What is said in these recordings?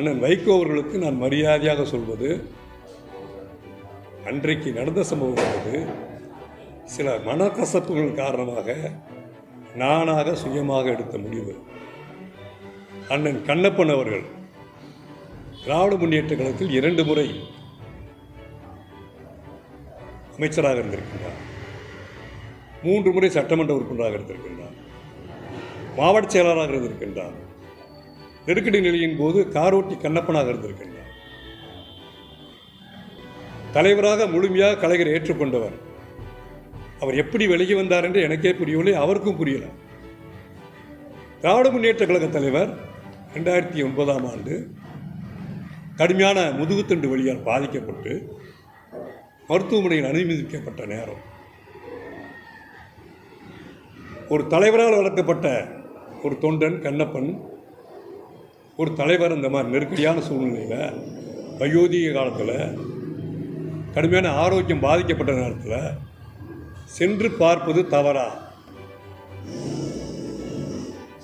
அண்ணன் வைகோ அவர்களுக்கு நான் மரியாதையாக சொல்வது, அன்றைக்கு நடந்த சம்பவம் என்பது சில மனக்கசப்புகள் காரணமாக நானாக சுயமாக எடுத்த முடிவு. அண்ணன் கண்ணப்பன் அவர்கள் திராவிட முன்னேற்ற கழகத்தில் 2 முறை அமைச்சராக இருந்திருக்கின்றார், 3 முறை சட்டமன்ற உறுப்பினராக இருந்திருக்கின்றார், மாவட்ட செயலாளராக இருந்திருக்கின்றார், நெருக்கடி நிலையின் போது காரோட்டி கண்ணப்பனாக இருந்திருக்கின்றார். தலைவராக முழுமையாக கலைஞர் ஏற்றுக்கொண்டவர். அவர் எப்படி வெளியே வந்தார் என்று எனக்கே புரியவில்லை, அவருக்கும் புரியல. திராவிட முன்னேற்ற கழக தலைவர் 2009ஆம் ஆண்டு கடுமையான முதுகுத்தண்டு வலியால் பாதிக்கப்பட்டு மருத்துவமனையில் அனுமதிக்கப்பட்ட நேரம், ஒரு தலைவரால் வளர்க்கப்பட்ட ஒரு தொண்டன் கண்ணப்பன், ஒரு தலைவர் இந்த மாதிரி நெருக்கடியான சூழ்நிலையில் வயோதிக காலத்தில் கடுமையான ஆரோக்கியம் பாதிக்கப்பட்ட நேரத்தில் சென்று பார்ப்பது தவறா?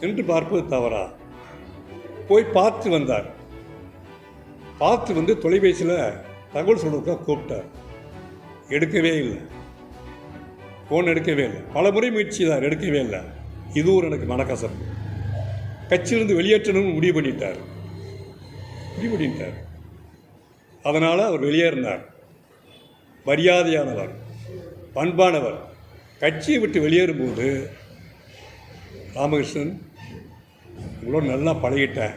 சென்று பார்ப்பது தவறா? போய் பார்த்து வந்தார். பார்த்து வந்து தொலைபேசியில் தகவல் சொல்றதுக்காக கூப்பிட்டார். எடுக்கவே இல்லை, ஃபோன் எடுக்கவே இல்லை. பல முறை முயற்சி தான், எடுக்கவே இல்லை. இது ஒரு எனக்கு மனக்கசப்பு. கட்சியிலிருந்து வெளியேற்றணும்னு முடிவு பண்ணிட்டார். அதனால் அவர் வெளியேறினார். மரியாதையானவர், பண்பானவர். கட்சியை விட்டு வெளியேறும்போது, ராமகிருஷ்ணன் உங்களோட நல்லா பழகிட்டேன்,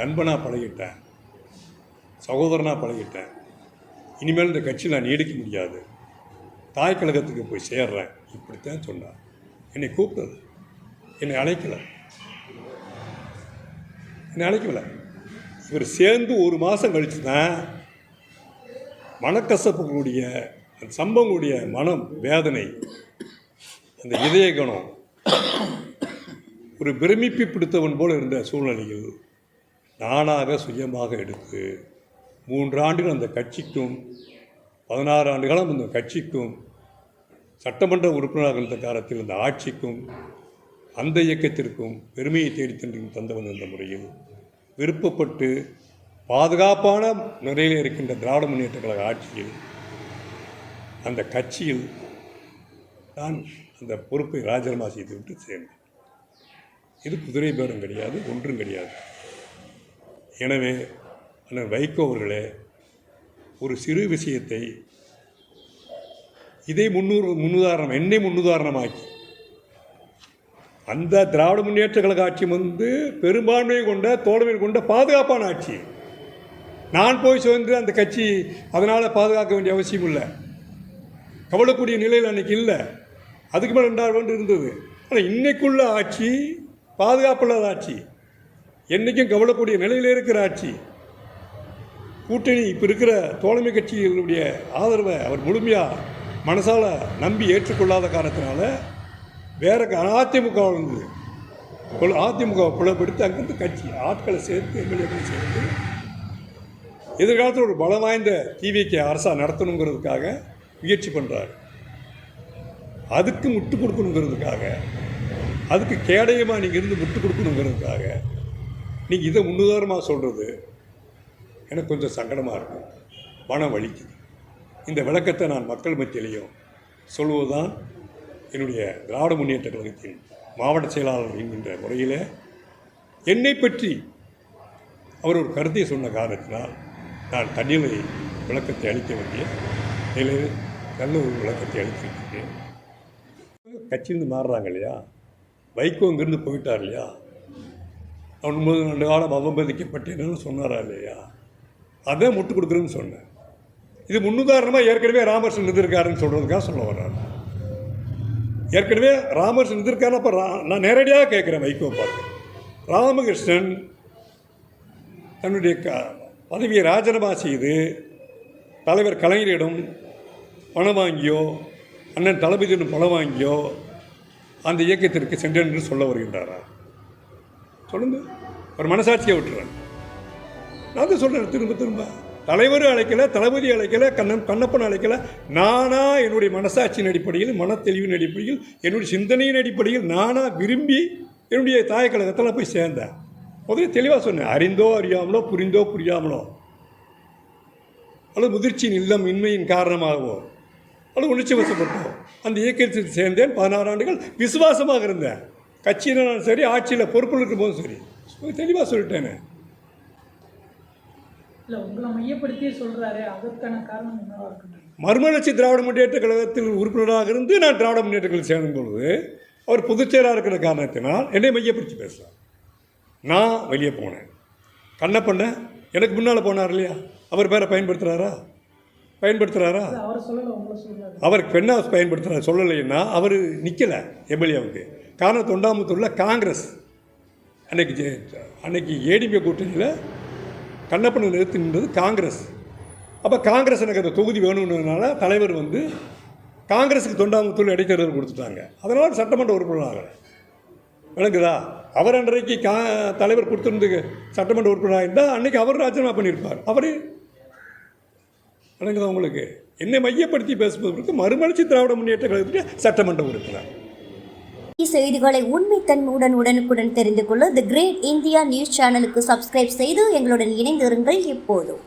நண்பனாக பழகிட்டேன், சகோதரனாக பழகிட்டேன், இனிமேல் இந்த கட்சியில் நான் நீடிக்க முடியாது, தாய் கழகத்துக்கு போய் சேர்றேன், இப்படித்தான் சொன்னார். என்னை கூப்பிட்டது, என்னை அழைக்கலை. இவர் சேர்ந்து 1 மாதம் கழித்து தான் மனக்கசப்புகளுடைய அந்த சம்பவங்களுடைய மனம் வேதனை, அந்த இதய கணம் ஒரு பிரமிப்பை பிடித்தவன் போல் இருந்த சூழ்நிலையில் நானாக சுயமாக எடுத்து 3 ஆண்டுகள் அந்த கட்சிக்கும் 16 ஆண்டு காலம் அந்த கட்சிக்கும் சட்டமன்ற உறுப்பினராக இருந்த காலத்தில் அந்த ஆட்சிக்கும் அந்த இயக்கத்திற்கும் பெருமையை தேடி தந்தவன் என்ற முறையில் விருப்பப்பட்டு பாதுகாப்பான நிலையில் இருக்கின்ற திராவிட முன்னேற்ற கழக ஆட்சியில் அந்த கட்சியில் நான் அந்த பொறுப்பை ராஜினாமா செய்துவிட்டு சேர்ந்தேன். இது குதிரை பேரம் கிடையாது, ஒன்றும் கிடையாது. எனவே அண்ணன் வைகோ அவர்களே, ஒரு சிறு விஷயத்தை இதை என்னை முன்னுதாரணமாக்கி அந்த திராவிட முன்னேற்ற கழக ஆட்சி வந்து பெரும்பான்மையை கொண்ட தோழமை கொண்ட பாதுகாப்பான ஆட்சி. நான் போய் சேர்ந்து அந்த கட்சி அதனால் பாதுகாக்க வேண்டிய அவசியம் இல்லை. கவலைக்கூடிய நிலையில் அன்றைக்கி இல்லை. அதுக்கு மேலே 2 ஆண்டு இருந்தது. ஆனால் இன்றைக்குள்ள ஆட்சி பாதுகாப்பில்லாத ஆட்சி, என்றைக்கும் கவலைக்கூடிய நிலையில் இருக்கிற ஆட்சி. கூட்டணி இப்போ இருக்கிற தோழமை கட்சிகளுடைய ஆதரவை அவர் முழுமையாக மனசால் நம்பி ஏற்றுக்கொள்ளாத காரணத்தினால வேறு அதிமுக இருந்தது. அதிமுக புலப்படுத்தி அங்கிருந்து கட்சி ஆட்களை சேர்த்து எம்எல்ஏக்களை சேர்த்து எதிர்காலத்தில் ஒரு பலம் வாய்ந்த டிவிக்கு அரசாக நடத்தணுங்கிறதுக்காக முயற்சி பண்ணுறார். அதுக்கு முட்டு கொடுக்கணுங்கிறதுக்காக, அதுக்கு கேடயமாக நீங்கள் இருந்து முட்டு கொடுக்கணுங்கிறதுக்காக நீங்கள் இதை முன்னுதாரணமாக சொல்கிறது எனக்கு கொஞ்சம் சங்கடமாக இருக்கும், மனம் வலிக்குது. இந்த விளக்கத்தை நான் மக்கள் மத்தியிலையும் சொல்வதுதான் என்னுடைய திராவிட முன்னேற்ற கழகத்தின் மாவட்ட செயலாளர் என்கின்ற முறையில் என்னை பற்றி அவர் ஒரு கருத்தை சொன்ன காரணத்தினால் நான் தன்னிலை விளக்கத்தை அளிக்க வேண்டிய நிலையில் நல்ல ஒரு விளக்கத்தை அளித்திருக்கிறேன். கட்சியிலிருந்து மாறுறாங்க இல்லையா, வைகோ இங்கிருந்து போயிட்டார் இல்லையா, 9 ஆண்டு காலம் அவமதிக்கப்பட்டேன்னு சொன்னாரா இல்லையா, அதை முட்டு கொடுக்குறேன்னு சொன்னேன். இது முன்னுதாரணமாக ஏற்கனவே ராமகிருஷ்ணன் இருந்திருக்காருன்னு சொல்கிறதுக்காக சொல்ல வர்றாரு. ஏற்கனவே ராமகிருஷ்ணன் இருந்திருக்காரு. அப்போ நான் நேரடியாக கேட்குறேன் வைகோ பார்த்து, ராமகிருஷ்ணன் தன்னுடைய பதவியை ராஜினாமா செய்து தலைவர் கலைஞரிடம் பணம் வாங்கியோ அண்ணன் தளபதியிடம் பணம் வாங்கியோ அந்த இயக்கத்திற்கு சென்றேன் என்று சொல்ல வருகின்றாரா? சொல்லுங்க. ஒரு மனசாட்சியை விட்டுறேன். நான் தான் சொல்கிறேன் திரும்ப தலைவரும் அழைக்கலை, தளபதி அழைக்கலை, கண்ணப்பன் அழைக்கலை. நானாக என்னுடைய மனசாட்சியின் அடிப்படையில், மனத்தெளிவின் அடிப்படையில், என்னுடைய சிந்தனையின் அடிப்படையில் நானாக விரும்பி என்னுடைய தாய் கழகத்தில் போய் சேர்ந்தேன். முதல்ல தெளிவாக சொன்னேன். அறிந்தோ அறியாமலோ, புரிந்தோ புரியாமலோ, அல்லது முதிர்ச்சியின் இல்லம் இன்மையின் காரணமாகவோ, அல்லது உணர்ச்சி வசப்பட்டோ அந்த இயக்கத்தில் சேர்ந்தேன். 16 ஆண்டுகள் விசுவாசமாக இருந்தேன். கட்சியிலும் சரி, ஆட்சியில் பொறுப்பில் இருக்கும்போதும் சரி. தெளிவாக சொல்லிட்டேனே. இல்லை, உங்களை மையப்படுத்தி சொல்கிறாரு, அதற்கான காரணம் என்னவா இருக்கு? மறுமலர்ச்சி திராவிட முன்னேற்ற கழகத்தில் உறுப்பினராக இருந்து நான் திராவிட முன்னேற்ற கழகத்தில் சேர்ந்த பொழுது அவர் பொதுச்செயலாளராக இருக்கிற காரணத்தினால் என்னை மையப்படுத்தி பேசுகிறார். நான் வெளியே போனேன். கண்ணப்பண்ண எனக்கு முன்னால் போனார் இல்லையா, அவர் பேரை பயன்படுத்துகிறாரா? அவர் சொல்லலை, உங்களை சொல்கிறாரு. அவருக்கு பெண்ணா பயன்படுத்துகிறார். சொல்லலைன்னா அவர் நிற்கலை எம்எல்ஏவுக்கு. காரணம் தொண்டாமுத்தூரில் காங்கிரஸ் அன்னைக்கு ஏடிபி கூட்டணியில் கண்ணப்பனை நிறுத்தி நின்றது காங்கிரஸ். அப்போ காங்கிரஸ் எனக்கு அந்த தொகுதி வேணும்ன்றதுனால தலைவர் வந்து காங்கிரஸுக்கு தொண்டாமுத்தூர் இடைத்தேர்தல் கொடுத்துட்டாங்க. அதனால் சட்டமன்ற உறுப்பினர் ஆகலை. விளங்குதா? அவர் அன்றைக்கு தலைவர் கொடுத்துருந்து சட்டமன்ற உறுப்பினராக இருந்தால் அன்றைக்கி அவர் ராஜினாமா பண்ணியிருப்பார். அவர் விளங்குதா உங்களுக்கு? என்னை மையப்படுத்தி பேசுவதற்கு மறுமலர்ச்சி திராவிட முன்னேற்ற கழகத்துக்கு சட்டமன்ற உறுப்பினர். செய்திகளை உண்மைத்தன்மையுடன் உடனுக்குடன் தெரிந்து கொள்ள தி கிரேட் இந்தியா நியூஸ் சேனலுக்கு சப்ஸ்கிரைப் செய்து எங்களுடன் இணைந்திருங்கள் எப்போதும்.